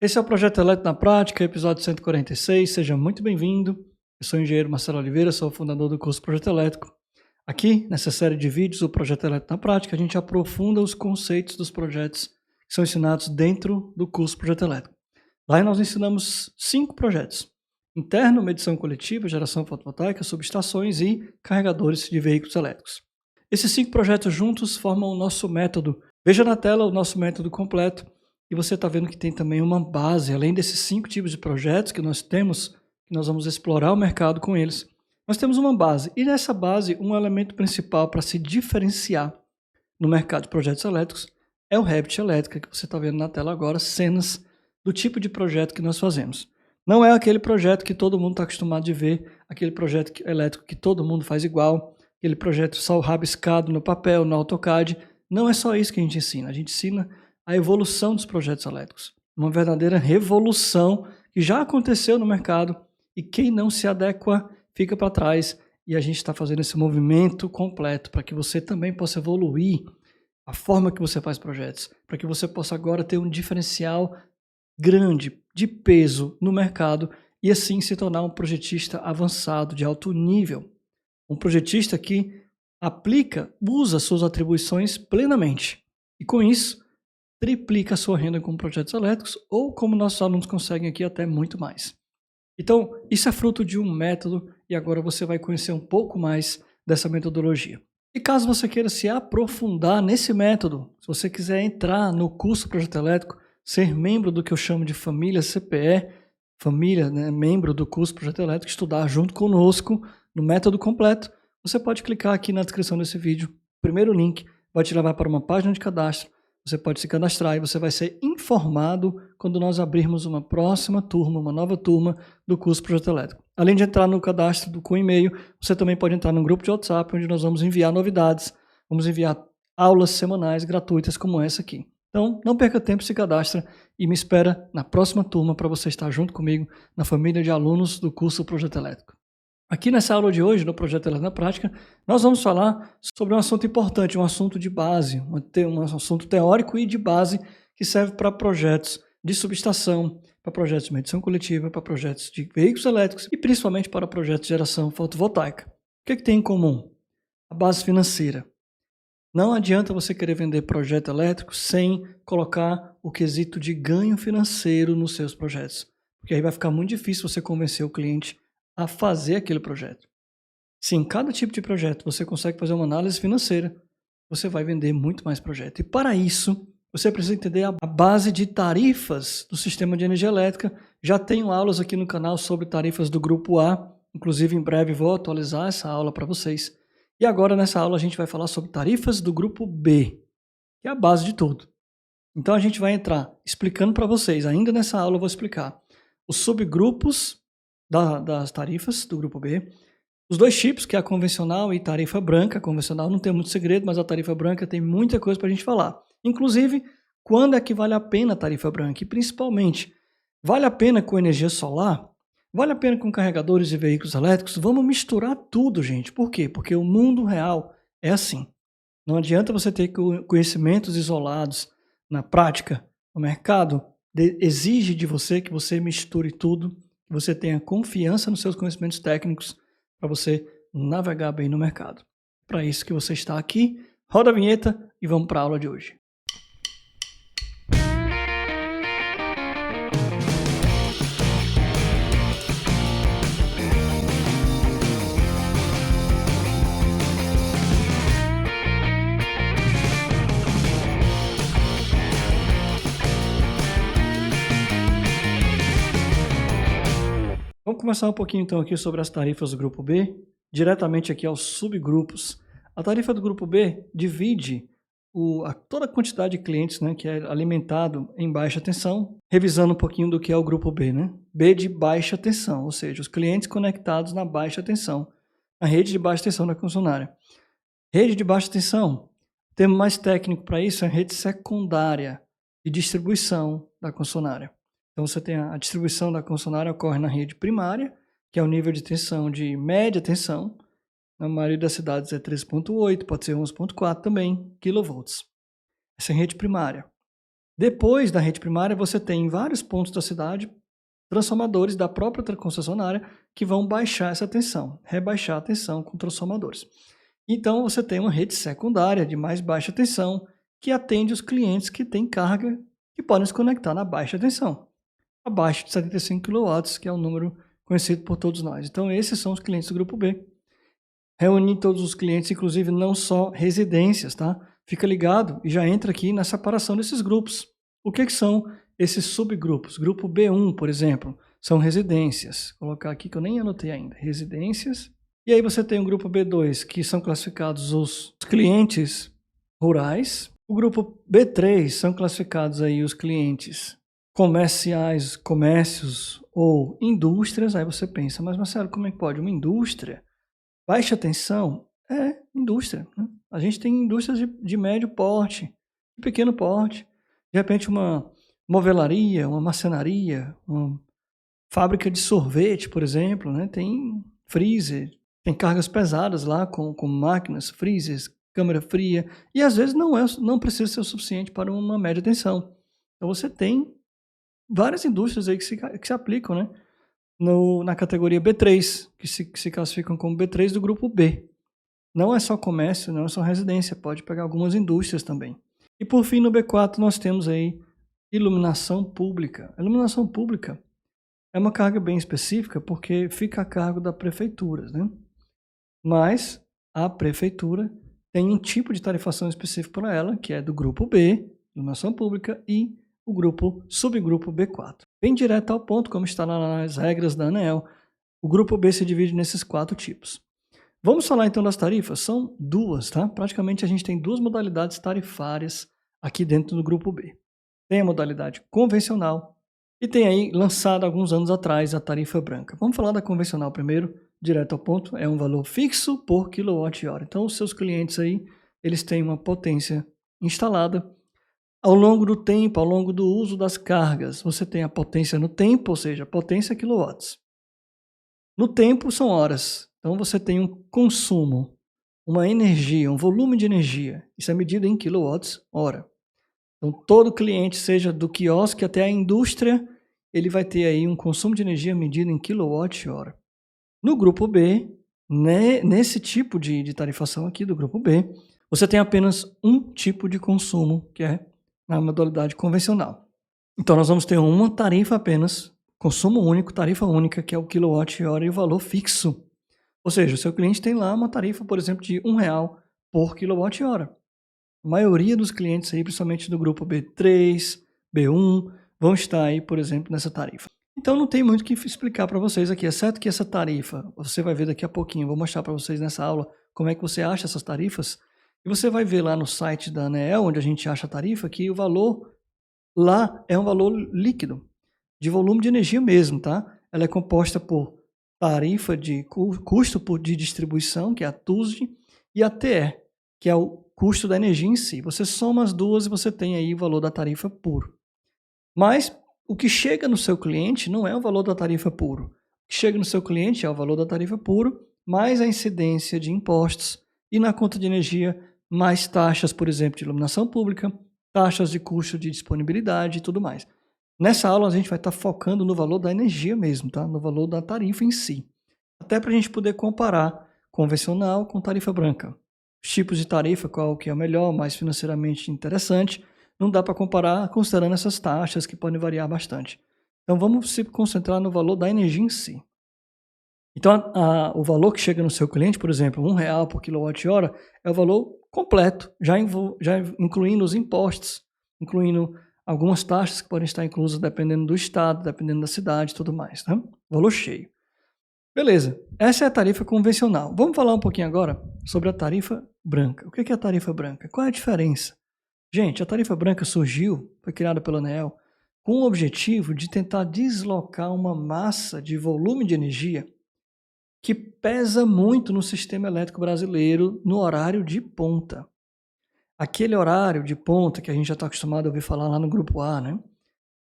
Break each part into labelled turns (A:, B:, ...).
A: Esse é o Projeto Eletro na Prática, episódio 146. Seja muito bem-vindo. Eu sou o engenheiro Marcelo Oliveira, sou o fundador do curso Projeto Elétrico. Aqui, nessa série de vídeos, o Projeto Eletro na Prática, a gente aprofunda os conceitos dos projetos que são ensinados dentro do curso Projeto Elétrico. Lá nós ensinamos 5 projetos: interno, medição coletiva, geração fotovoltaica, subestações e carregadores de veículos elétricos. Esses 5 projetos juntos formam o nosso método. Veja na tela o nosso método completo. E você está vendo que tem também uma base, além desses 5 tipos de projetos que nós temos, que nós vamos explorar o mercado com eles. Nós temos uma base, e nessa base, um elemento principal para se diferenciar no mercado de projetos elétricos é o Revit Elétrica, que você está vendo na tela agora, cenas do tipo de projeto que nós fazemos. Não é aquele projeto que todo mundo está acostumado de ver, aquele projeto elétrico que todo mundo faz igual, aquele projeto só rabiscado no papel, no AutoCAD. Não é só isso que a gente ensina a evolução dos projetos elétricos. Uma verdadeira revolução que já aconteceu no mercado e quem não se adequa fica para trás. E a gente está fazendo esse movimento completo para que você também possa evoluir a forma que você faz projetos, para que você possa agora ter um diferencial grande, de peso no mercado e assim se tornar um projetista avançado, de alto nível. Um projetista que usa suas atribuições plenamente. E com isso, triplica a sua renda com projetos elétricos ou, como nossos alunos conseguem aqui, até muito mais. Então, isso é fruto de um método e agora você vai conhecer um pouco mais dessa metodologia. E caso você queira se aprofundar nesse método, se você quiser entrar no curso Projeto Elétrico, ser membro do que eu chamo de família CPE, membro do curso Projeto Elétrico, estudar junto conosco no método completo, você pode clicar aqui na descrição desse vídeo. O primeiro link vai te levar para uma página de cadastro. Você pode se cadastrar e você vai ser informado quando nós abrirmos uma próxima turma, uma nova turma do curso Projeto Elétrico. Além de entrar no cadastro com e-mail, você também pode entrar num grupo de WhatsApp onde nós vamos enviar novidades, vamos enviar aulas semanais gratuitas como essa aqui. Então, não perca tempo, se cadastra e me espera na próxima turma para você estar junto comigo na família de alunos do curso Projeto Elétrico. Aqui nessa aula de hoje, no Projeto Elétrico na Prática, nós vamos falar sobre um assunto importante, um assunto de base, um assunto teórico e de base que serve para projetos de subestação, para projetos de medição coletiva, para projetos de veículos elétricos e principalmente para projetos de geração fotovoltaica. O que tem em comum? A base financeira. Não adianta você querer vender projeto elétrico sem colocar o quesito de ganho financeiro nos seus projetos, porque aí vai ficar muito difícil você convencer o cliente a fazer aquele projeto. Se em cada tipo de projeto você consegue fazer uma análise financeira, você vai vender muito mais projeto. E para isso, você precisa entender a base de tarifas do sistema de energia elétrica. Já tenho aulas aqui no canal sobre tarifas do grupo A, inclusive em breve vou atualizar essa aula para vocês. E agora nessa aula a gente vai falar sobre tarifas do grupo B, que é a base de tudo. Então a gente vai entrar explicando para vocês, ainda nessa aula eu vou explicar os subgrupos das tarifas do grupo B, os 2 tipos, que é a convencional e tarifa branca. A convencional não tem muito segredo, mas a tarifa branca tem muita coisa para a gente falar. Inclusive, quando é que vale a pena a tarifa branca? E principalmente, vale a pena com energia solar? Vale a pena com carregadores de veículos elétricos? Vamos misturar tudo, gente. Por quê? Porque o mundo real é assim. Não adianta você ter conhecimentos isolados na prática. O mercado exige de você que você misture tudo, que você tenha confiança nos seus conhecimentos técnicos para você navegar bem no mercado. Para isso que você está aqui, roda a vinheta e vamos para a aula de hoje. Vamos começar um pouquinho então aqui sobre as tarifas do grupo B, diretamente aqui aos subgrupos. A tarifa do grupo B divide toda a quantidade de clientes, né, que é alimentado em baixa tensão, revisando um pouquinho do que é o grupo B, né? B de baixa tensão, ou seja, os clientes conectados na baixa tensão, a rede de baixa tensão da concessionária. Rede de baixa tensão, o termo mais técnico para isso é rede secundária de distribuição da concessionária. Então você tem a distribuição da concessionária ocorre na rede primária, que é o nível de tensão de média tensão. Na maioria das cidades é 13.8, pode ser 11.4 também, kV. Essa é a rede primária. Depois da rede primária, você tem em vários pontos da cidade transformadores da própria concessionária que vão baixar essa tensão, rebaixar a tensão com transformadores. Então, você tem uma rede secundária de mais baixa tensão que atende os clientes que têm carga que podem se conectar na baixa tensão, abaixo de 75 kW, que é um número conhecido por todos nós. Então, esses são os clientes do grupo B. Reunir todos os clientes, inclusive não só residências, tá? Fica ligado e já entra aqui na separação desses grupos. O que são esses subgrupos? Grupo B1, por exemplo, são residências. Vou colocar aqui que eu nem anotei ainda. Residências. E aí você tem o grupo B2, que são classificados os clientes rurais. O grupo B3 são classificados aí os clientes comerciais, comércios ou indústrias. Aí você pensa, mas Marcelo, como é que pode? Uma indústria? Baixa tensão? É indústria, né? A gente tem indústrias de médio porte, de pequeno porte. De repente uma movelaria, uma marcenaria, uma fábrica de sorvete, por exemplo, né? Tem freezer, tem cargas pesadas lá com máquinas, freezers, câmara fria, e às vezes não precisa ser o suficiente para uma média tensão. Então você tem várias indústrias aí que se aplicam, né? Na categoria B3, que se classificam como B3 do grupo B. Não é só comércio, não é só residência, pode pegar algumas indústrias também. E por fim, no B4, nós temos aí iluminação pública. A iluminação pública é uma carga bem específica porque fica a cargo da prefeitura, né? Mas a prefeitura tem um tipo de tarifação específico para ela, que é do grupo B, iluminação pública, e o subgrupo B4. Bem direto ao ponto, como está nas regras da ANEEL, o grupo B se divide nesses 4 tipos. Vamos falar então das tarifas? São 2, tá? Praticamente a gente tem 2 modalidades tarifárias aqui dentro do grupo B. Tem a modalidade convencional e tem aí, lançado alguns anos atrás, a tarifa branca. Vamos falar da convencional primeiro, direto ao ponto. É um valor fixo por quilowatt-hora. Então, os seus clientes aí, eles têm uma potência instalada. Ao longo do tempo, ao longo do uso das cargas, você tem a potência no tempo, ou seja, potência quilowatts. No tempo são horas. Então, você tem um consumo, uma energia, um volume de energia. Isso é medido em quilowatts-hora. Então, todo cliente, seja do quiosque até a indústria, ele vai ter aí um consumo de energia medido em quilowatt-hora. No grupo B, nesse tipo de tarifação aqui do grupo B, você tem apenas um tipo de consumo, que é na modalidade convencional. Então, nós vamos ter uma tarifa apenas, consumo único, tarifa única, que é o quilowatt-hora e o valor fixo. Ou seja, o seu cliente tem lá uma tarifa, por exemplo, de R$1 por quilowatt-hora. A maioria dos clientes aí, principalmente do grupo B3, B1, vão estar aí, por exemplo, nessa tarifa. Então não tem muito o que explicar para vocês aqui, exceto que essa tarifa, você vai ver daqui a pouquinho, eu vou mostrar para vocês nessa aula como é que você acha essas tarifas, e você vai ver lá no site da ANEEL, onde a gente acha a tarifa, que o valor lá é um valor líquido, de volume de energia mesmo, tá? Ela é composta por tarifa de custo de distribuição, que é a TUSD, e a TE, que é o custo da energia em si. Você soma as duas e você tem aí o valor da tarifa puro. Mas o que chega no seu cliente não é o valor da tarifa puro. O que chega no seu cliente é o valor da tarifa puro, mais a incidência de impostos e na conta de energia, mais taxas, por exemplo, de iluminação pública, taxas de custo de disponibilidade e tudo mais. Nessa aula a gente vai estar focando no valor da energia mesmo, tá? No valor da tarifa em si. Até para a gente poder comparar convencional com tarifa branca. Os tipos de tarifa, qual que é o melhor, mais financeiramente interessante, não dá para comparar considerando essas taxas que podem variar bastante. Então vamos se concentrar no valor da energia em si. Então o valor que chega no seu cliente, por exemplo, R$1 por quilowatt-hora, é o valor completo, já incluindo os impostos, incluindo algumas taxas que podem estar inclusas dependendo do estado, dependendo da cidade e tudo mais, tá? Valor cheio. Beleza, essa é a tarifa convencional. Vamos falar um pouquinho agora sobre a tarifa branca. O que é a tarifa branca? Qual é a diferença? Gente, a tarifa branca surgiu, foi criada pela ANEEL, com o objetivo de tentar deslocar uma massa de volume de energia que pesa muito no sistema elétrico brasileiro no horário de ponta. Aquele horário de ponta que a gente já está acostumado a ouvir falar lá no grupo A, né?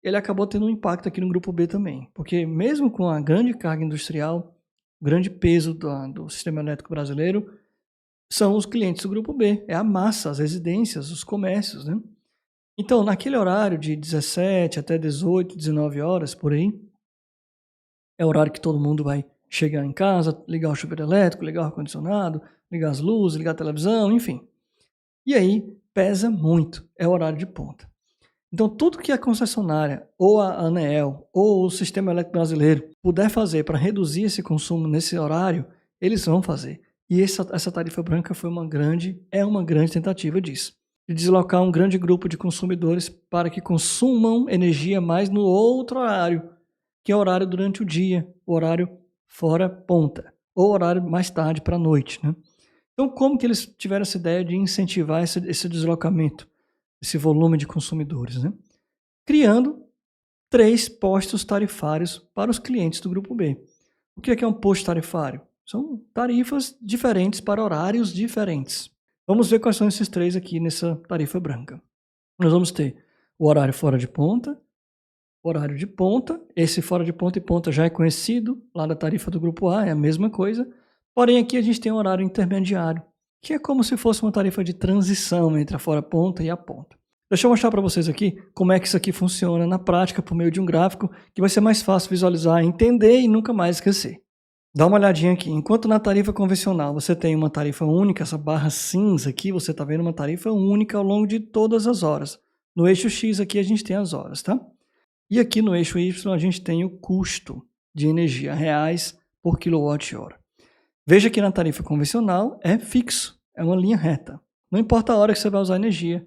A: Ele acabou tendo um impacto aqui no grupo B também, porque mesmo com a grande carga industrial, o grande peso do sistema elétrico brasileiro, são os clientes do grupo B, é a massa, as residências, os comércios, né? Então, naquele horário de 17 até 18, 19 horas, por aí, é o horário que todo mundo vai chegar em casa, ligar o chuveiro elétrico, ligar o ar-condicionado, ligar as luzes, ligar a televisão, enfim. E aí pesa muito, é o horário de ponta. Então, tudo que a concessionária, ou a ANEEL, ou o Sistema Elétrico Brasileiro puder fazer para reduzir esse consumo nesse horário, eles vão fazer. E essa tarifa branca é uma grande tentativa disso. De deslocar um grande grupo de consumidores para que consumam energia mais no outro horário, que é o horário durante o dia, o horário fora ponta, ou horário mais tarde para a noite, né? Então, como que eles tiveram essa ideia de incentivar esse deslocamento, esse volume de consumidores, né? Criando 3 postos tarifários para os clientes do grupo B. O que é um posto tarifário? São tarifas diferentes para horários diferentes. Vamos ver quais são esses 3 aqui nessa tarifa branca. Nós vamos ter o horário fora de ponta, horário de ponta, esse fora de ponta e ponta já é conhecido, lá da tarifa do grupo A, é a mesma coisa, porém aqui a gente tem um horário intermediário, que é como se fosse uma tarifa de transição entre a fora ponta e a ponta. Deixa eu mostrar para vocês aqui como é que isso aqui funciona na prática por meio de um gráfico que vai ser mais fácil visualizar, entender e nunca mais esquecer. Dá uma olhadinha aqui, enquanto na tarifa convencional você tem uma tarifa única, essa barra cinza aqui, você está vendo uma tarifa única ao longo de todas as horas. No eixo X aqui a gente tem as horas, tá? E aqui no eixo Y a gente tem o custo de energia, reais por quilowatt-hora. Veja que na tarifa convencional é fixo, é uma linha reta. Não importa a hora que você vai usar energia,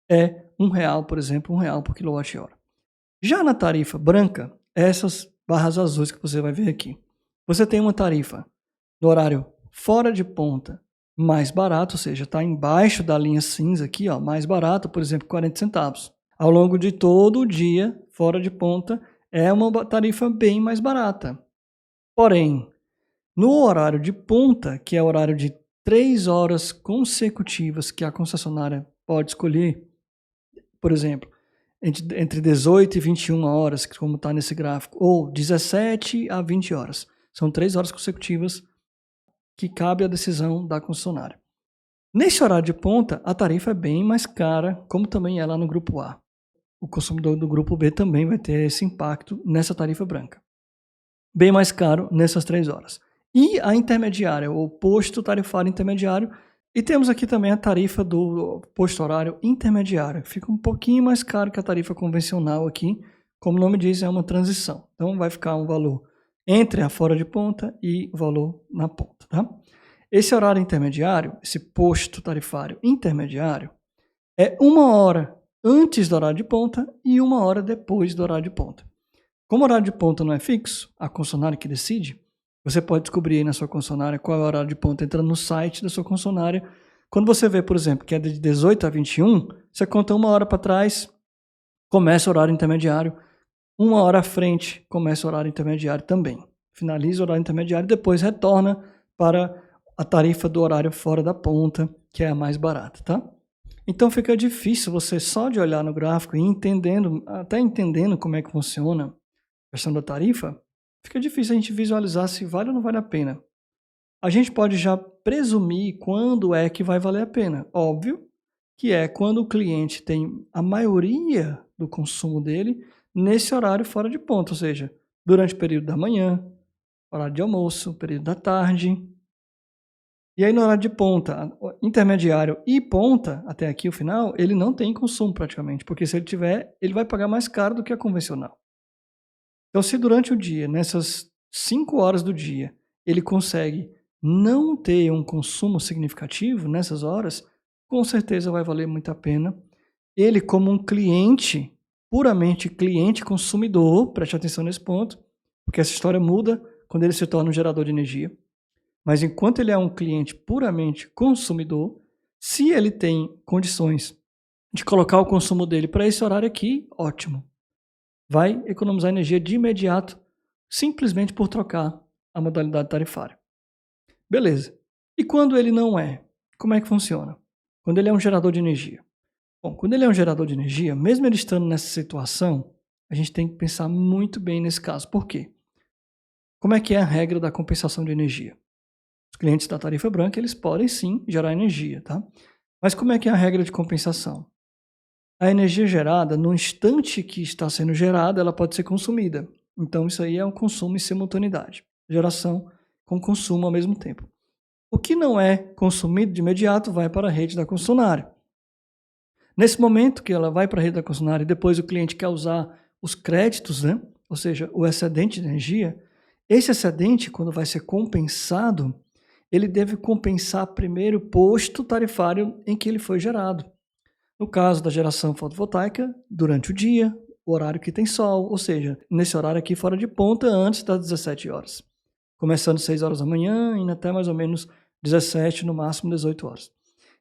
A: é R$1, por exemplo, R$1 por quilowatt-hora. Já na tarifa branca, essas barras azuis que você vai ver aqui, você tem uma tarifa no horário fora de ponta mais barato, ou seja, está embaixo da linha cinza aqui, ó, mais barato, por exemplo, 40 centavos. Ao longo de todo o dia, fora de ponta, é uma tarifa bem mais barata. Porém, no horário de ponta, que é o horário de 3 horas consecutivas que a concessionária pode escolher, por exemplo, entre 18 e 21 horas, como está nesse gráfico, ou 17 a 20 horas. São 3 horas consecutivas que cabe a decisão da concessionária. Nesse horário de ponta, a tarifa é bem mais cara, como também é lá no grupo A. O consumidor do grupo B também vai ter esse impacto nessa tarifa branca. Bem mais caro nessas 3 horas. E a intermediária, o posto tarifário intermediário, e temos aqui também a tarifa do posto horário intermediário, que fica um pouquinho mais caro que a tarifa convencional aqui, como o nome diz, é uma transição. Então vai ficar um valor entre a fora de ponta e o valor na ponta, tá? Esse horário intermediário, esse posto tarifário intermediário, é 1 hora antes do horário de ponta e 1 hora depois do horário de ponta. Como o horário de ponta não é fixo, a concessionária que decide, você pode descobrir aí na sua concessionária qual é o horário de ponta entrando no site da sua concessionária. Quando você vê, por exemplo, que é de 18 a 21, você conta 1 hora para trás, começa o horário intermediário, 1 hora à frente, começa o horário intermediário também. Finaliza o horário intermediário e depois retorna para a tarifa do horário fora da ponta, que é a mais barata, tá? Então fica difícil você só de olhar no gráfico e até entendendo como é que funciona a questão da tarifa, fica difícil a gente visualizar se vale ou não vale a pena. A gente pode já presumir quando é que vai valer a pena. Óbvio que é quando o cliente tem a maioria do consumo dele nesse horário fora de ponta, ou seja, durante o período da manhã, horário de almoço, período da tarde. E aí no horário de ponta, intermediário e ponta, até aqui o final, ele não tem consumo praticamente, porque se ele tiver, ele vai pagar mais caro do que a convencional. Então se durante o dia, nessas 5 horas do dia, ele consegue não ter um consumo significativo nessas horas, com certeza vai valer muito a pena. Ele como um cliente, puramente cliente consumidor, preste atenção nesse ponto, porque essa história muda quando ele se torna um gerador de energia. Mas enquanto ele é um cliente puramente consumidor, se ele tem condições de colocar o consumo dele para esse horário aqui, ótimo. Vai economizar energia de imediato, simplesmente por trocar a modalidade tarifária. Beleza. E quando ele não é? Como é que funciona? Quando ele é um gerador de energia. Bom, quando ele é um gerador de energia, mesmo ele estando nessa situação, a gente tem que pensar muito bem nesse caso. Por quê? Como é que é a regra da compensação de energia? Os clientes da tarifa branca, eles podem sim gerar energia, tá? Mas como é que é a regra de compensação? a energia gerada, no instante que está sendo gerada, ela pode ser consumida. Então, isso aí é um consumo em simultaneidade. Geração com consumo ao mesmo tempo. O que não é consumido de imediato vai para a rede da concessionária. Nesse momento que ela vai para a rede da concessionária e depois o cliente quer usar os créditos, né? Ou seja, o excedente de energia, esse excedente, quando vai ser compensado, ele deve compensar primeiro o posto tarifário em que ele foi gerado. No caso da geração fotovoltaica, durante o dia, o horário que tem sol, ou seja, nesse horário aqui fora de ponta, antes das 17 horas. Começando 6 horas da manhã, indo até mais ou menos 17, no máximo 18 horas.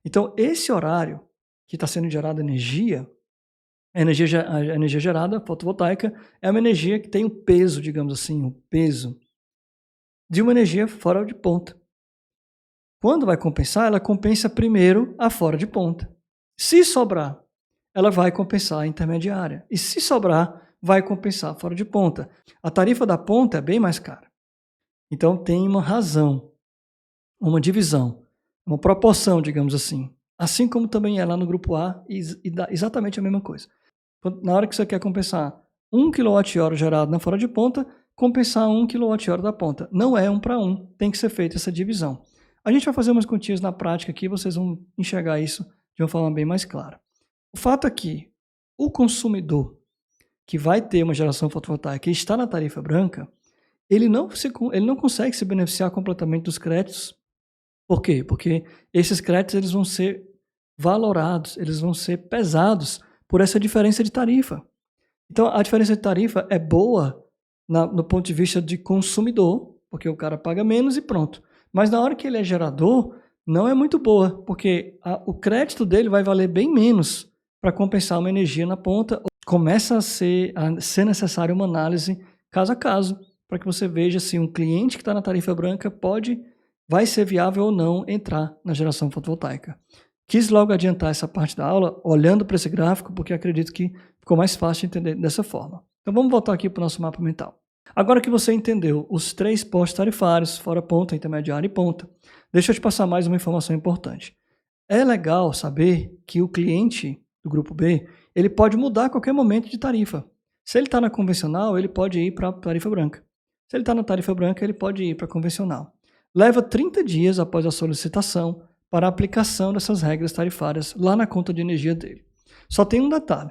A: Então, esse horário que está sendo gerada energia, a energia gerada fotovoltaica é uma energia que tem o peso, digamos assim, o peso de uma energia fora de ponta. Quando vai compensar, ela compensa primeiro a fora de ponta. Se sobrar, ela vai compensar a intermediária. E se sobrar, vai compensar a fora de ponta. A tarifa da ponta é bem mais cara. Então tem uma razão, uma divisão, uma proporção, digamos assim. Assim como também é lá no grupo A e dá exatamente a mesma coisa. Na hora que você quer compensar 1 kWh gerado na fora de ponta, compensar 1 kWh da ponta. Não é 1 para 1, tem que ser feita essa divisão. A gente vai fazer umas continhas na prática aqui, vocês vão enxergar isso de uma forma bem mais clara. O fato é que o consumidor que vai ter uma geração fotovoltaica e está na tarifa branca, ele não consegue se beneficiar completamente dos créditos. Por quê? Porque esses créditos eles vão ser valorados, eles vão ser pesados por essa diferença de tarifa. Então, a diferença de tarifa é boa no ponto de vista de consumidor, porque o cara paga menos e pronto. Mas na hora que ele é gerador, não é muito boa, porque o crédito dele vai valer bem menos para compensar uma energia na ponta. Começa a ser necessária uma análise caso a caso, para que você veja se um cliente que está na tarifa branca vai ser viável ou não entrar na geração fotovoltaica. Quis logo adiantar essa parte da aula, olhando para esse gráfico, porque acredito que ficou mais fácil de entender dessa forma. Então vamos voltar aqui para o nosso mapa mental. Agora que você entendeu os 3 postos tarifários, fora ponta, intermediária e ponta, deixa eu te passar mais uma informação importante. É legal saber que o cliente do grupo B, ele pode mudar a qualquer momento de tarifa. Se ele está na convencional, ele pode ir para a tarifa branca. Se ele está na tarifa branca, ele pode ir para a convencional. Leva 30 dias após a solicitação para a aplicação dessas regras tarifárias lá na conta de energia dele. Só tem um detalhe.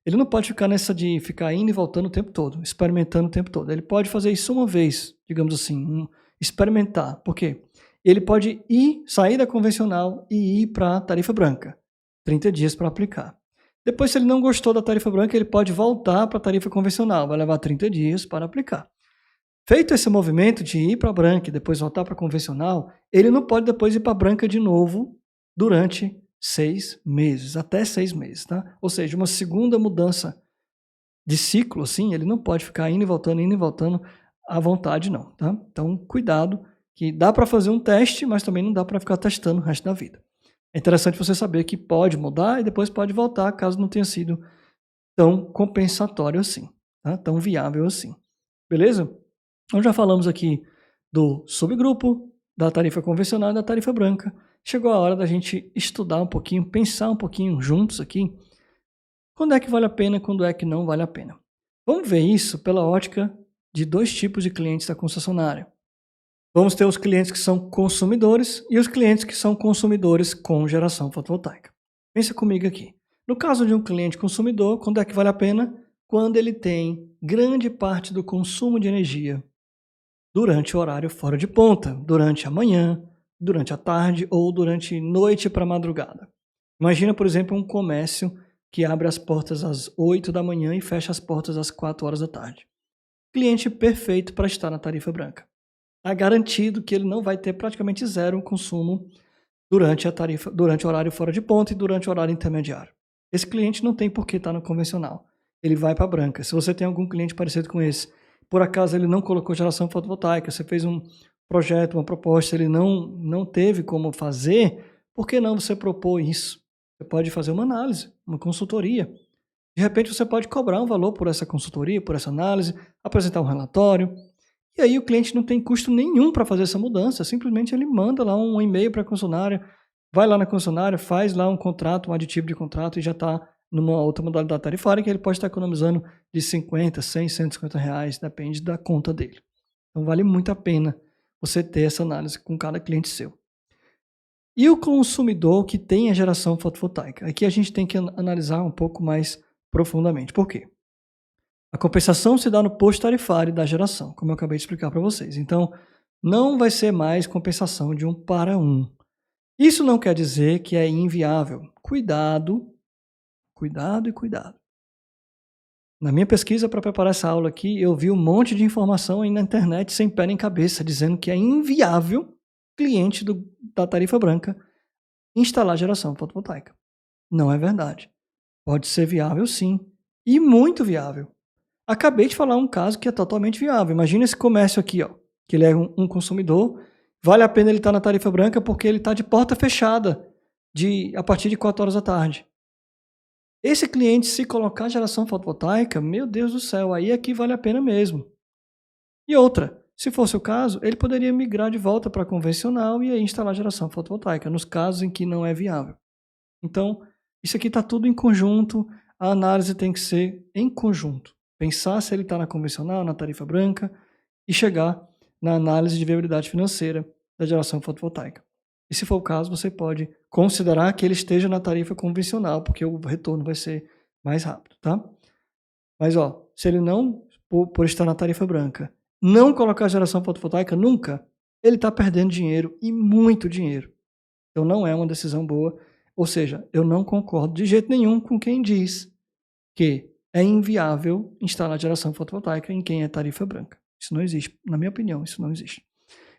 A: Ele não pode ficar nessa de ficar indo e voltando o tempo todo, experimentando o tempo todo. Ele pode fazer isso uma vez, digamos assim, experimentar. Por quê? Ele pode sair da convencional e ir para a tarifa branca. 30 dias para aplicar. Depois, se ele não gostou da tarifa branca, ele pode voltar para a tarifa convencional. Vai levar 30 dias para aplicar. Feito esse movimento de ir para a branca e depois voltar para a convencional, ele não pode depois ir para a branca de novo durante 6 meses, até 6 meses, tá? Ou seja, uma segunda mudança de ciclo, assim, ele não pode ficar indo e voltando à vontade, não, tá? Então, cuidado, que dá para fazer um teste, mas também não dá para ficar testando o resto da vida. É interessante você saber que pode mudar e depois pode voltar, caso não tenha sido tão compensatório assim, tá? Tão viável assim. Beleza? Então já falamos aqui do subgrupo, da tarifa convencional e da tarifa branca. Chegou a hora da gente estudar um pouquinho, pensar um pouquinho juntos aqui, quando é que vale a pena e quando é que não vale a pena. Vamos ver isso pela ótica de 2 tipos de clientes da concessionária. Vamos ter os clientes que são consumidores e os clientes que são consumidores com geração fotovoltaica. Pensa comigo aqui. No caso de um cliente consumidor, quando é que vale a pena? Quando ele tem grande parte do consumo de energia durante o horário fora de ponta, durante a manhã, durante a tarde ou durante noite para madrugada. Imagina, por exemplo, um comércio que abre as portas às 8 da manhã e fecha as portas às 4 horas da tarde. Cliente perfeito para estar na tarifa branca. Está garantido que ele não vai ter praticamente zero consumo durante o horário fora de ponta e durante o horário intermediário. Esse cliente não tem por que estar no convencional. Ele vai para a branca. Se você tem algum cliente parecido com esse, por acaso ele não colocou geração fotovoltaica, você fez um projeto, uma proposta, ele não teve como fazer, por que não você propor isso? Você pode fazer uma análise, uma consultoria. De repente você pode cobrar um valor por essa consultoria, por essa análise, apresentar um relatório. E aí o cliente não tem custo nenhum para fazer essa mudança, simplesmente ele manda lá um e-mail para a concessionária, vai lá na concessionária, faz lá um contrato, um aditivo de contrato e já está numa outra modalidade tarifária, que ele pode estar economizando de 50, 100, 150 reais, depende da conta dele. Então vale muito a pena você ter essa análise com cada cliente seu. E o consumidor que tem a geração fotovoltaica? Aqui a gente tem que analisar um pouco mais profundamente. Por quê? A compensação se dá no posto tarifário da geração, como eu acabei de explicar para vocês. Então, não vai ser mais compensação de 1 para 1. Isso não quer dizer que é inviável. Cuidado, cuidado e cuidado. Na minha pesquisa para preparar essa aula aqui, eu vi um monte de informação aí na internet sem pé nem cabeça, dizendo que é inviável cliente da tarifa branca instalar geração fotovoltaica. Não é verdade. Pode ser viável sim, e muito viável. Acabei de falar um caso que é totalmente viável. Imagina esse comércio aqui, ó, que ele é um consumidor, vale a pena ele estar na tarifa branca porque ele está de porta fechada a partir de 4 horas da tarde. Esse cliente, se colocar geração fotovoltaica, meu Deus do céu, aí é que vale a pena mesmo. E outra, se fosse o caso, ele poderia migrar de volta para convencional e aí instalar geração fotovoltaica, nos casos em que não é viável. Então, isso aqui está tudo em conjunto, a análise tem que ser em conjunto. Pensar se ele está na convencional, na tarifa branca e chegar na análise de viabilidade financeira da geração fotovoltaica. E se for o caso, você pode considerar que ele esteja na tarifa convencional, porque o retorno vai ser mais rápido, tá? Mas, ó, se ele não, por estar na tarifa branca, não colocar geração fotovoltaica nunca, ele está perdendo dinheiro e muito dinheiro. Então não é uma decisão boa. Ou seja, eu não concordo de jeito nenhum com quem diz que é inviável instalar geração fotovoltaica em quem é tarifa branca. Isso não existe. Na minha opinião, isso não existe.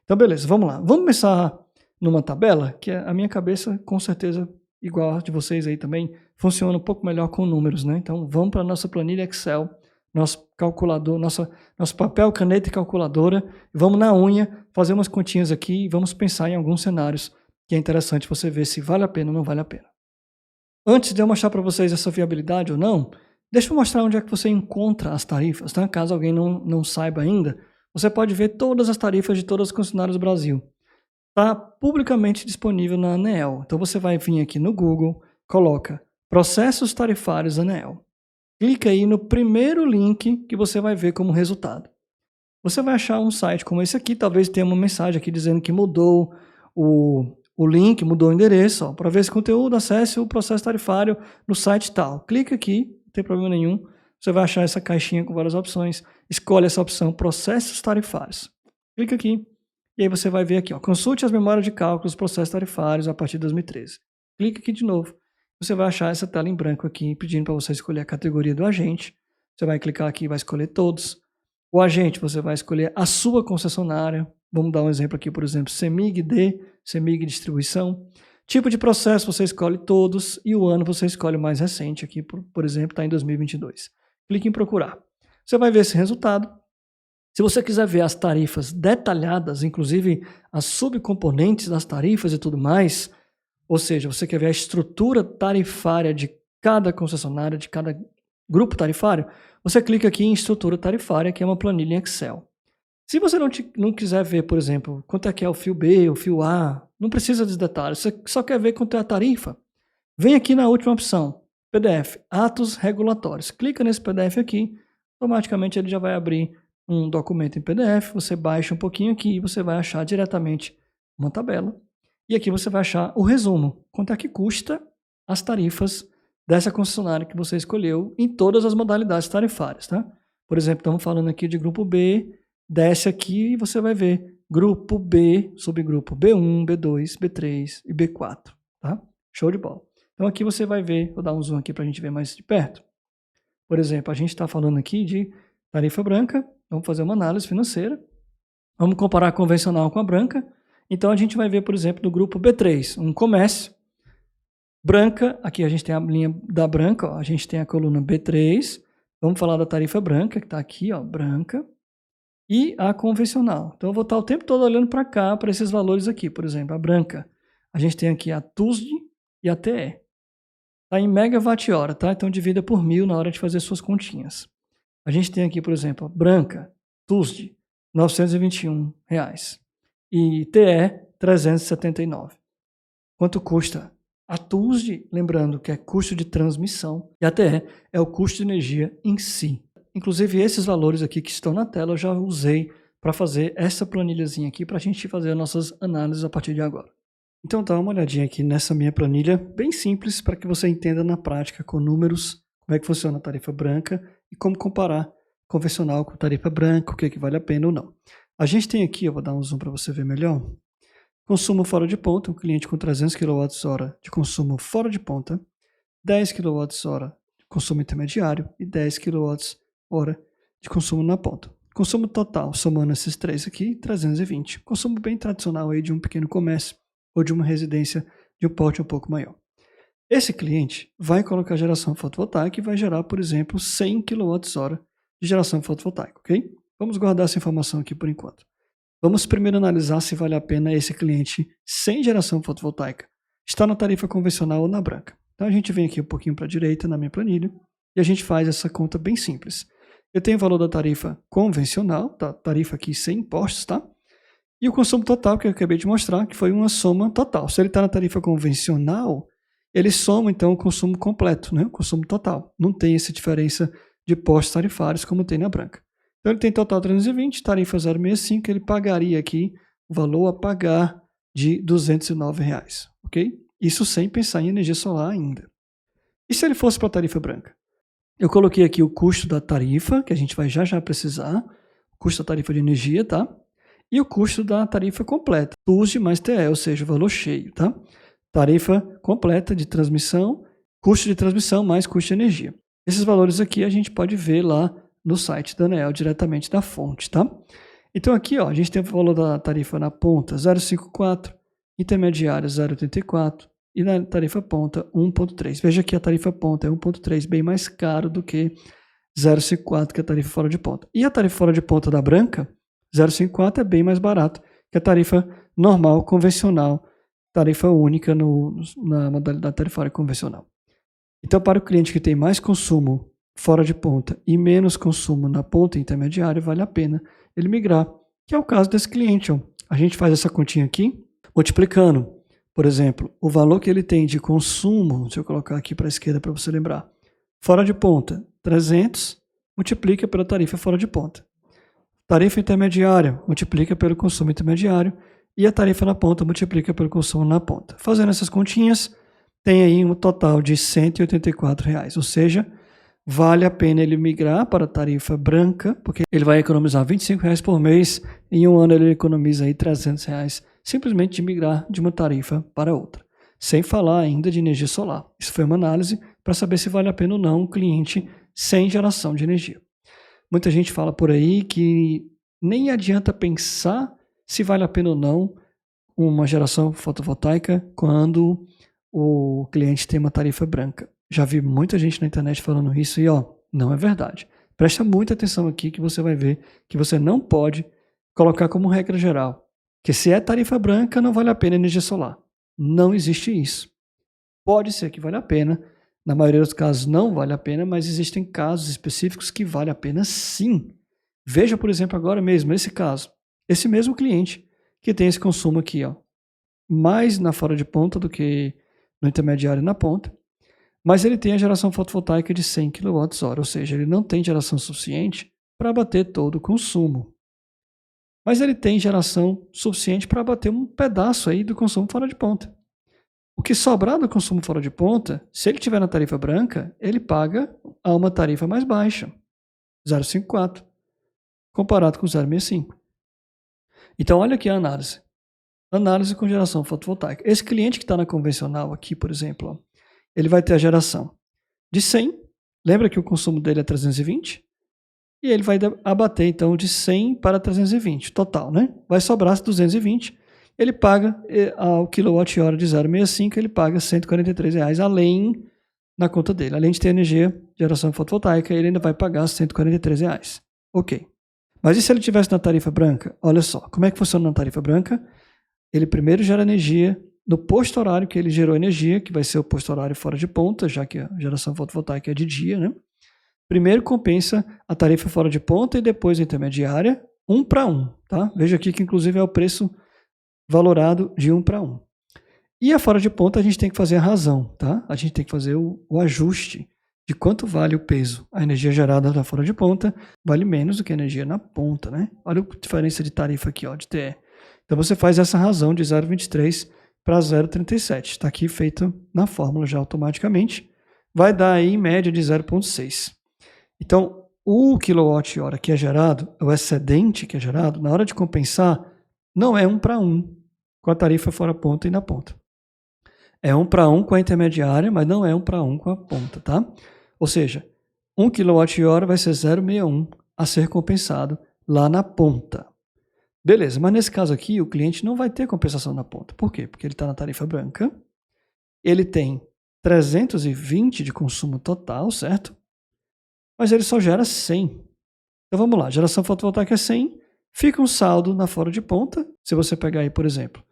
A: Então, beleza, vamos lá. Vamos começar numa tabela, que a minha cabeça, com certeza, igual a de vocês aí também, funciona um pouco melhor com números, né? Então, vamos para a nossa planilha Excel, nosso calculador, nosso papel, caneta e calculadora, e vamos na unha fazer umas continhas aqui e vamos pensar em alguns cenários que é interessante você ver se vale a pena ou não vale a pena. Antes de eu mostrar para vocês essa viabilidade ou não, deixa eu mostrar onde é que você encontra as tarifas, tá? Caso alguém não saiba ainda, você pode ver todas as tarifas de todas as concessionárias do Brasil. Está publicamente disponível na ANEEL. Então você vai vir aqui no Google, coloca processos tarifários ANEEL. Clica aí no primeiro link que você vai ver como resultado. Você vai achar um site como esse aqui, talvez tenha uma mensagem aqui dizendo que mudou o link, mudou o endereço. Para ver esse conteúdo, acesse o processo tarifário no site tal. Clica aqui, não tem problema nenhum. Você vai achar essa caixinha com várias opções. Escolhe essa opção, processos tarifários. Clica aqui. E aí você vai ver aqui, ó, consulte as memórias de cálculo dos processos tarifários a partir de 2013. Clica aqui de novo. Você vai achar essa tela em branco aqui, pedindo para você escolher a categoria do agente. Você vai clicar aqui e vai escolher todos. O agente, você vai escolher a sua concessionária. Vamos dar um exemplo aqui, por exemplo, CEMIG-D, CEMIG Distribuição. Tipo de processo, você escolhe todos. E o ano, você escolhe o mais recente aqui, por exemplo, está em 2022. Clique em procurar. Você vai ver esse resultado. Se você quiser ver as tarifas detalhadas, inclusive as subcomponentes das tarifas e tudo mais, ou seja, você quer ver a estrutura tarifária de cada concessionária, de cada grupo tarifário, você clica aqui em estrutura tarifária, que é uma planilha em Excel. Se você não quiser ver, por exemplo, quanto é que é o fio B, o fio A, não precisa dos detalhes, você só quer ver quanto é a tarifa, vem aqui na última opção, PDF, atos regulatórios. Clica nesse PDF aqui, automaticamente ele já vai abrir um documento em PDF, você baixa um pouquinho aqui e você vai achar diretamente uma tabela. E aqui você vai achar o resumo, quanto é que custa as tarifas dessa concessionária que você escolheu em todas as modalidades tarifárias, tá? Por exemplo, estamos falando aqui de grupo B, desce aqui e você vai ver grupo B, subgrupo B1, B2, B3 e B4, tá? Show de bola. Então aqui você vai ver, vou dar um zoom aqui para a gente ver mais de perto. Por exemplo, a gente está falando aqui de tarifa branca, vamos fazer uma análise financeira, vamos comparar a convencional com a branca. Então a gente vai ver, por exemplo, do grupo B3, um comércio, branca, aqui a gente tem a linha da branca, ó, a gente tem a coluna B3, vamos falar da tarifa branca, que está aqui, ó, branca, e a convencional. Então eu vou estar o tempo todo olhando para cá, para esses valores aqui, por exemplo, a branca, a gente tem aqui a TUSD e a TE. Está em megawatt-hora, tá? Então divida por 1000 na hora de fazer suas continhas. A gente tem aqui, por exemplo, branca, TUSD, R$ 921 e TE, 379. Quanto custa A TUSD, lembrando que é custo de transmissão, e a TE é o custo de energia em si. Inclusive, esses valores aqui que estão na tela eu já usei para fazer essa planilhazinha aqui para a gente fazer as nossas análises a partir de agora. Então dá uma olhadinha aqui nessa minha planilha, bem simples, para que você entenda na prática com números como é que funciona a tarifa branca e como comparar convencional com tarifa branca, o que é que vale a pena ou não. A gente tem aqui, eu vou dar um zoom para você ver melhor, consumo fora de ponta, um cliente com 300 kWh de consumo fora de ponta, 10 kWh de consumo intermediário e 10 kWh de consumo na ponta. Consumo total, somando esses três aqui, 320. Consumo bem tradicional aí de um pequeno comércio ou de uma residência de um porte um pouco maior. Esse cliente vai colocar geração fotovoltaica e vai gerar, por exemplo, 100 kWh de geração fotovoltaica, ok? Vamos guardar essa informação aqui por enquanto. Vamos primeiro analisar se vale a pena esse cliente sem geração fotovoltaica estar na tarifa convencional ou na branca. Então a gente vem aqui um pouquinho para a direita na minha planilha e a gente faz essa conta bem simples. Eu tenho o valor da tarifa convencional, tá? Tarifa aqui sem impostos, tá? E o consumo total que eu acabei de mostrar, que foi uma soma total. Se ele está na tarifa convencional, ele soma então o consumo completo, né? O consumo total. Não tem essa diferença de postos tarifários como tem na branca. Então ele tem total 320, tarifa 0,65, ele pagaria aqui o valor a pagar de R$ 209, ok? Isso sem pensar em energia solar ainda. E se ele fosse para a tarifa branca? Eu coloquei aqui o custo da tarifa, que a gente vai já precisar, o custo da tarifa de energia, tá? E o custo da tarifa completa, TUSD mais TE, ou seja, o valor cheio, tá? Tarifa completa de transmissão, custo de transmissão mais custo de energia. Esses valores aqui a gente pode ver lá no site da ANEEL, diretamente da fonte, tá? Então aqui, ó, a gente tem o valor da tarifa na ponta 0,54, intermediária 0,84 e na tarifa ponta 1,3. Veja que a tarifa ponta é 1,3, bem mais caro do que 0,54, que é a tarifa fora de ponta. E a tarifa fora de ponta da branca, 0,54 é bem mais barato que a tarifa normal, convencional, tarifa única na modalidade tarifária convencional. Então, para o cliente que tem mais consumo fora de ponta e menos consumo na ponta intermediária, vale a pena ele migrar, que é o caso desse cliente. Ó. A gente faz essa continha aqui, multiplicando, por exemplo, o valor que ele tem de consumo, deixa eu colocar aqui para a esquerda para você lembrar, fora de ponta, 300, multiplica pela tarifa fora de ponta. Tarifa intermediária, multiplica pelo consumo intermediário, e a tarifa na ponta multiplica pelo consumo na ponta. Fazendo essas continhas, tem aí um total de R$ 184, ou seja, vale a pena ele migrar para a tarifa branca, porque ele vai economizar R$ 25 por mês, em um ano ele economiza aí R$ 300, simplesmente de migrar de uma tarifa para outra. Sem falar ainda de energia solar. Isso foi uma análise para saber se vale a pena ou não um cliente sem geração de energia. Muita gente fala por aí que nem adianta pensar se vale a pena ou não uma geração fotovoltaica quando o cliente tem uma tarifa branca. Já vi muita gente na internet falando isso e, ó, não é verdade. Presta muita atenção aqui que você vai ver que você não pode colocar como regra geral que se é tarifa branca não vale a pena energia solar. Não existe isso. Pode ser que vale a pena, na maioria dos casos não vale a pena, mas existem casos específicos que vale a pena sim. Veja, por exemplo, agora mesmo, esse caso. Esse mesmo cliente que tem esse consumo aqui, ó, mais na fora de ponta do que no intermediário e na ponta, mas ele tem a geração fotovoltaica de 100 kWh, ou seja, ele não tem geração suficiente para abater todo o consumo. Mas ele tem geração suficiente para abater um pedaço aí do consumo fora de ponta. O que sobrar do consumo fora de ponta, se ele tiver na tarifa branca, ele paga a uma tarifa mais baixa, 0,54, comparado com 0,65. Então, olha aqui a análise. Análise com geração fotovoltaica. Esse cliente que está na convencional aqui, por exemplo, ó, ele vai ter a geração de 100. Lembra que o consumo dele é 320? E ele vai abater, então, de 100 para 320, total, né? Vai sobrar 220. Ele paga ao quilowatt-hora de 0,65, ele paga R$ 143, além na conta dele. Além de ter energia, geração fotovoltaica, ele ainda vai pagar R$ 143. Ok. Mas e se ele estivesse na tarifa branca? Olha só, como é que funciona na tarifa branca? Ele primeiro gera energia no posto horário que ele gerou energia, que vai ser o posto horário fora de ponta, já que a geração fotovoltaica é de dia, né? Primeiro compensa a tarifa fora de ponta e depois a intermediária, 1 para 1, tá? Veja aqui que inclusive é o preço valorado de 1 para 1. E a fora de ponta a gente tem que fazer a razão, tá? A gente tem que fazer o ajuste de quanto vale o peso. A energia gerada na fora de ponta vale menos do que a energia na ponta, né? Olha a diferença de tarifa aqui, ó, de TE. Então você faz essa razão de 0,23 para 0,37. Está aqui feito na fórmula já automaticamente. Vai dar aí em média de 0,6. Então, o quilowatt-hora que é gerado, o excedente que é gerado, na hora de compensar, não é 1 para 1 com a tarifa fora ponta e na ponta. É 1 para 1 com a intermediária, mas não é 1 para 1 com a ponta, tá? Ou seja, 1 kWh vai ser 0,61 a ser compensado lá na ponta. Beleza, mas nesse caso aqui, o cliente não vai ter compensação na ponta. Por quê? Porque ele está na tarifa branca, ele tem 320 de consumo total, certo? Mas ele só gera 100. Então vamos lá, geração fotovoltaica é 100, fica um saldo na fora de ponta. Se você pegar aí, por exemplo,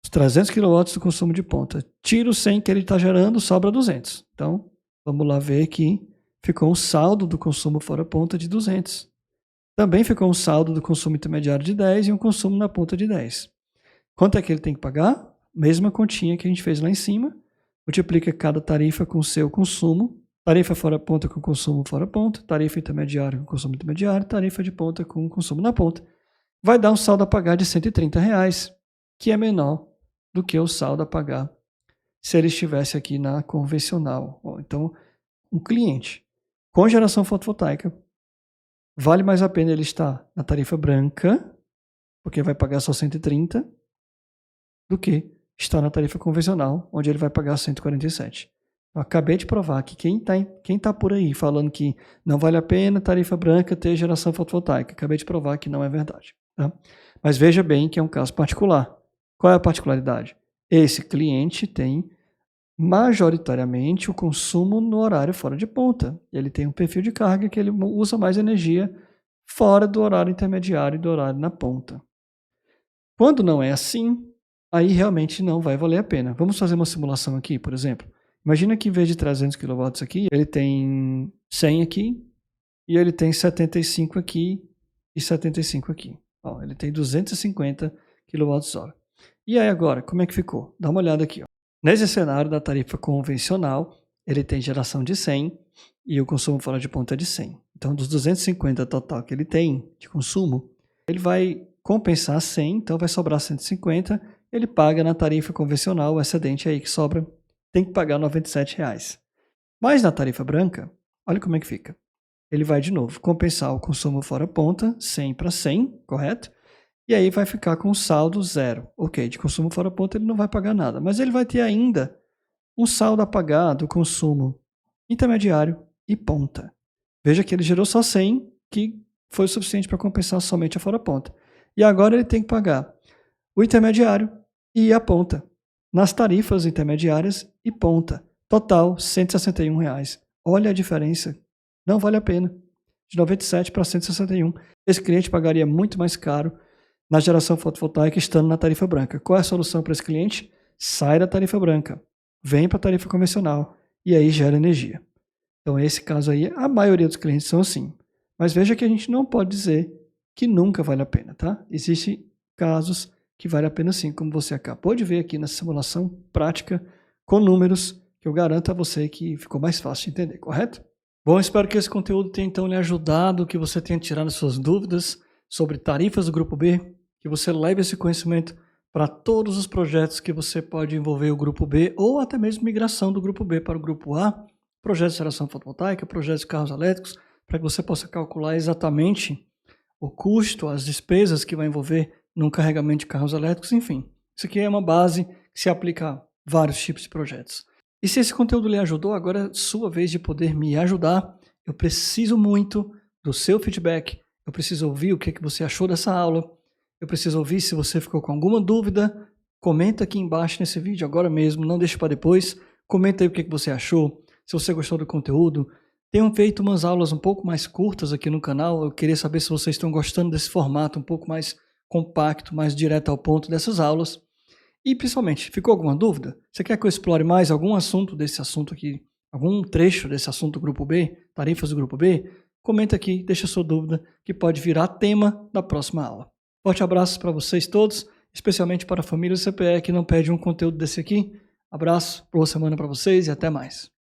A: os 300 kW do consumo de ponta, tira o 100 que ele está gerando, sobra 200. Então, vamos lá ver que ficou um saldo do consumo fora ponta de 200. Também ficou um saldo do consumo intermediário de 10 e um consumo na ponta de 10. Quanto é que ele tem que pagar? Mesma continha que a gente fez lá em cima. Multiplica cada tarifa com o seu consumo. Tarifa fora ponta com consumo fora ponta. Tarifa intermediária com consumo intermediário. Tarifa de ponta com consumo na ponta. Vai dar um saldo a pagar de R$130, que é menor do que o saldo a pagar se ele estivesse aqui na convencional. Então, um cliente com geração fotovoltaica, vale mais a pena ele estar na tarifa branca, porque vai pagar só 130, do que estar na tarifa convencional, onde ele vai pagar 147. Eu acabei de provar que quem tá por aí falando que não vale a pena tarifa branca ter geração fotovoltaica, acabei de provar que não é verdade. Tá? Mas veja bem que é um caso particular. Qual é a particularidade? Esse cliente tem majoritariamente o consumo no horário fora de ponta. Ele tem um perfil de carga que ele usa mais energia fora do horário intermediário e do horário na ponta. Quando não é assim, aí realmente não vai valer a pena. Vamos fazer uma simulação aqui, por exemplo. Imagina que em vez de 300 kW aqui, ele tem 100 aqui, e ele tem 75 aqui e 75 aqui. Ó, ele tem 250 kWh. E aí agora, como é que ficou? Dá uma olhada aqui. Ó. Nesse cenário da tarifa convencional, ele tem geração de 100 e o consumo fora de ponta é de 100. Então, dos 250 total que ele tem de consumo, ele vai compensar 100, então vai sobrar 150. Ele paga na tarifa convencional o excedente aí que sobra, tem que pagar R$ 97. Mas na tarifa branca, olha como é que fica. Ele vai de novo compensar o consumo fora ponta, 100 para 100, correto? E aí vai ficar com saldo zero. Ok, de consumo fora ponta ele não vai pagar nada, mas ele vai ter ainda um saldo a pagar do consumo intermediário e ponta. Veja que ele gerou só 100, que foi o suficiente para compensar somente a fora ponta. E agora ele tem que pagar o intermediário e a ponta, nas tarifas intermediárias e ponta. Total, R$ 161. Olha a diferença. Não vale a pena. De 97 para 161. Esse cliente pagaria muito mais caro na geração fotovoltaica estando na tarifa branca. Qual é a solução para esse cliente? Sai da tarifa branca, vem para a tarifa convencional e aí gera energia. Então, esse caso aí, a maioria dos clientes são assim. Mas veja que a gente não pode dizer que nunca vale a pena, tá? Existem casos que vale a pena sim, como você acabou de ver aqui na simulação prática com números, que eu garanto a você que ficou mais fácil de entender, correto? Bom, espero que esse conteúdo tenha então lhe ajudado, que você tenha tirado as suas dúvidas sobre tarifas do Grupo B, que você leve esse conhecimento para todos os projetos que você pode envolver o Grupo B ou até mesmo migração do Grupo B para o Grupo A, projetos de geração fotovoltaica, projetos de carros elétricos, para que você possa calcular exatamente o custo, as despesas que vai envolver num carregamento de carros elétricos, enfim. Isso aqui é uma base que se aplica a vários tipos de projetos. E se esse conteúdo lhe ajudou, agora é sua vez de poder me ajudar. Eu preciso muito do seu feedback. Eu preciso ouvir o que você achou dessa aula. Eu preciso ouvir se você ficou com alguma dúvida. Comenta aqui embaixo nesse vídeo agora mesmo, não deixe para depois. Comenta aí o que você achou, se você gostou do conteúdo. Tenho feito umas aulas um pouco mais curtas aqui no canal. Eu queria saber se vocês estão gostando desse formato um pouco mais compacto, mais direto ao ponto dessas aulas. E principalmente, ficou alguma dúvida? Você quer que eu explore mais algum assunto desse assunto aqui, algum trecho desse assunto do Grupo B, tarifas do Grupo B? Comenta aqui, deixa sua dúvida, que pode virar tema da próxima aula. Forte abraço para vocês todos especialmente para a família CPE que não perde um conteúdo desse aqui. Abraço, boa semana para vocês e até mais.